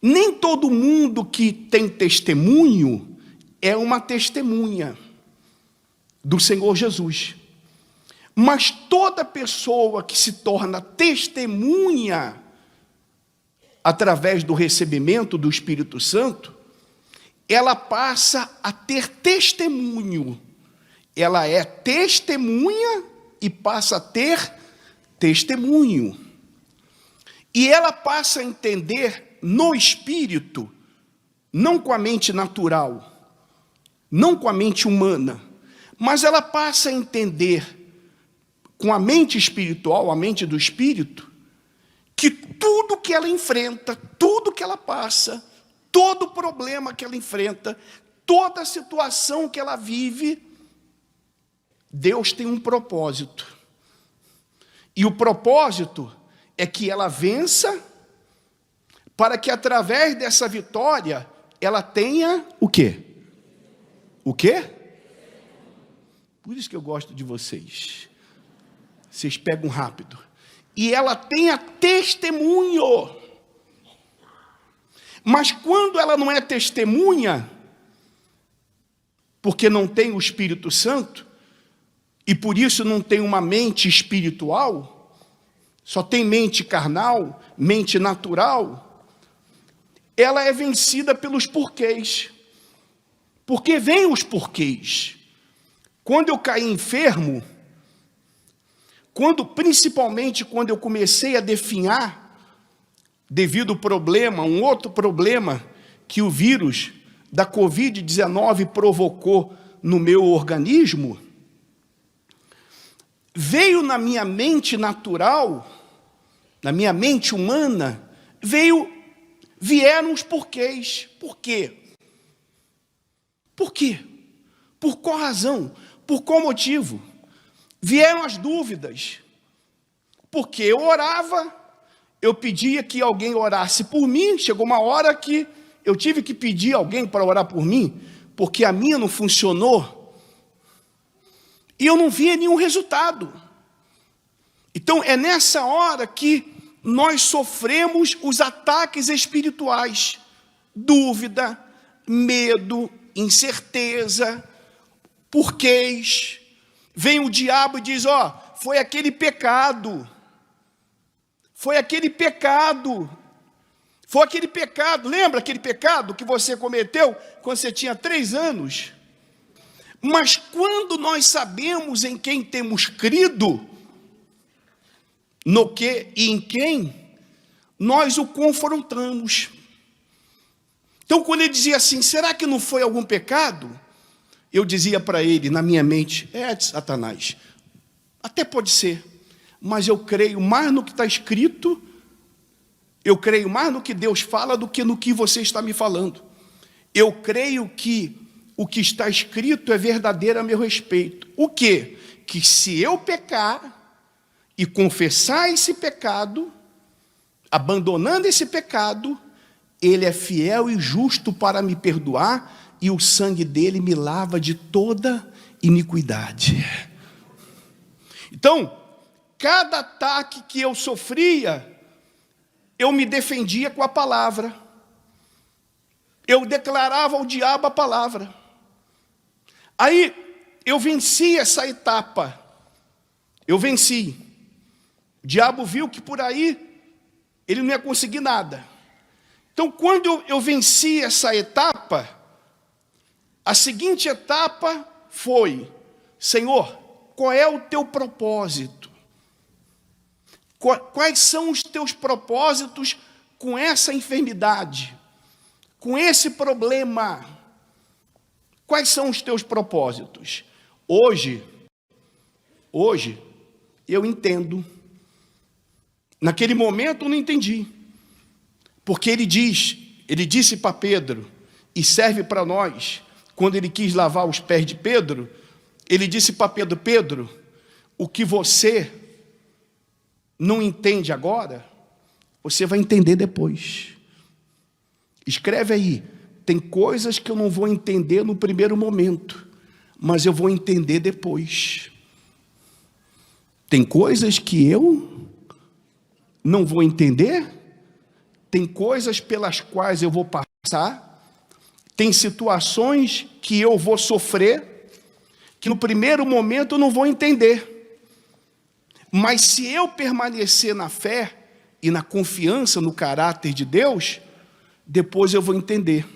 Nem todo mundo que tem testemunho é uma testemunha do Senhor Jesus. Mas toda pessoa que se torna testemunha através do recebimento do Espírito Santo, ela passa a ter testemunho. Ela é testemunha e passa a ter testemunho. E ela passa a entender no Espírito, não com a mente natural, não com a mente humana, mas ela passa a entender com a mente espiritual, a mente do Espírito, que tudo que ela enfrenta, tudo que ela passa, todo problema que ela enfrenta, toda situação que ela vive, Deus tem um propósito. E o propósito é que ela vença, para que através dessa vitória, ela tenha o quê? O quê? Por isso que eu gosto de vocês. Vocês pegam rápido. E ela tenha testemunho. Mas quando ela não é testemunha, porque não tem o Espírito Santo, e por isso não tem uma mente espiritual, só tem mente carnal, mente natural, ela é vencida pelos porquês. Porque vem os porquês. Quando eu caí enfermo, principalmente quando eu comecei a definhar, devido ao problema, um outro problema que o vírus da Covid-19 provocou no meu organismo, veio na minha mente natural, na minha mente humana, vieram os porquês. Por quê? Por quê? Por qual razão? Por qual motivo? Vieram as dúvidas. Porque eu orava, eu pedia que alguém orasse por mim, chegou uma hora que eu tive que pedir alguém para orar por mim, porque a minha não funcionou, e eu não via nenhum resultado. Então é nessa hora que nós sofremos os ataques espirituais, dúvida, medo, incerteza, porquês. Vem o diabo e diz, foi aquele pecado, lembra aquele pecado que você cometeu quando você tinha 3 anos? Mas quando nós sabemos em quem temos crido, no que e em quem, nós o confrontamos. Então, quando ele dizia assim, será que não foi algum pecado? Eu dizia para ele, na minha mente, Satanás, até pode ser, mas eu creio mais no que está escrito, eu creio mais no que Deus fala do que no que você está me falando. Eu creio que o que está escrito é verdadeiro a meu respeito. O quê? Que se eu pecar e confessar esse pecado, abandonando esse pecado, Ele é fiel e justo para me perdoar, e o sangue dele me lava de toda iniquidade. Então, cada ataque que eu sofria, eu me defendia com a palavra. Eu declarava ao diabo a palavra. Aí, eu venci essa etapa. Eu venci. O diabo viu que por aí, ele não ia conseguir nada. Então, quando eu venci essa etapa, a seguinte etapa foi, Senhor, qual é o teu propósito? Quais são os teus propósitos com essa enfermidade? Com esse problema? Quais são os teus propósitos? Hoje, eu entendo. Naquele momento eu não entendi. Porque ele disse para Pedro, e serve para nós, quando ele quis lavar os pés de Pedro, ele disse para Pedro, Pedro, o que você não entende agora, você vai entender depois. Escreve aí, tem coisas que eu não vou entender no primeiro momento, mas eu vou entender depois. Tem coisas que eu não vou entender Tem coisas pelas quais eu vou passar, tem situações que eu vou sofrer, que no primeiro momento eu não vou entender. Mas se eu permanecer na fé e na confiança no caráter de Deus, depois eu vou entender.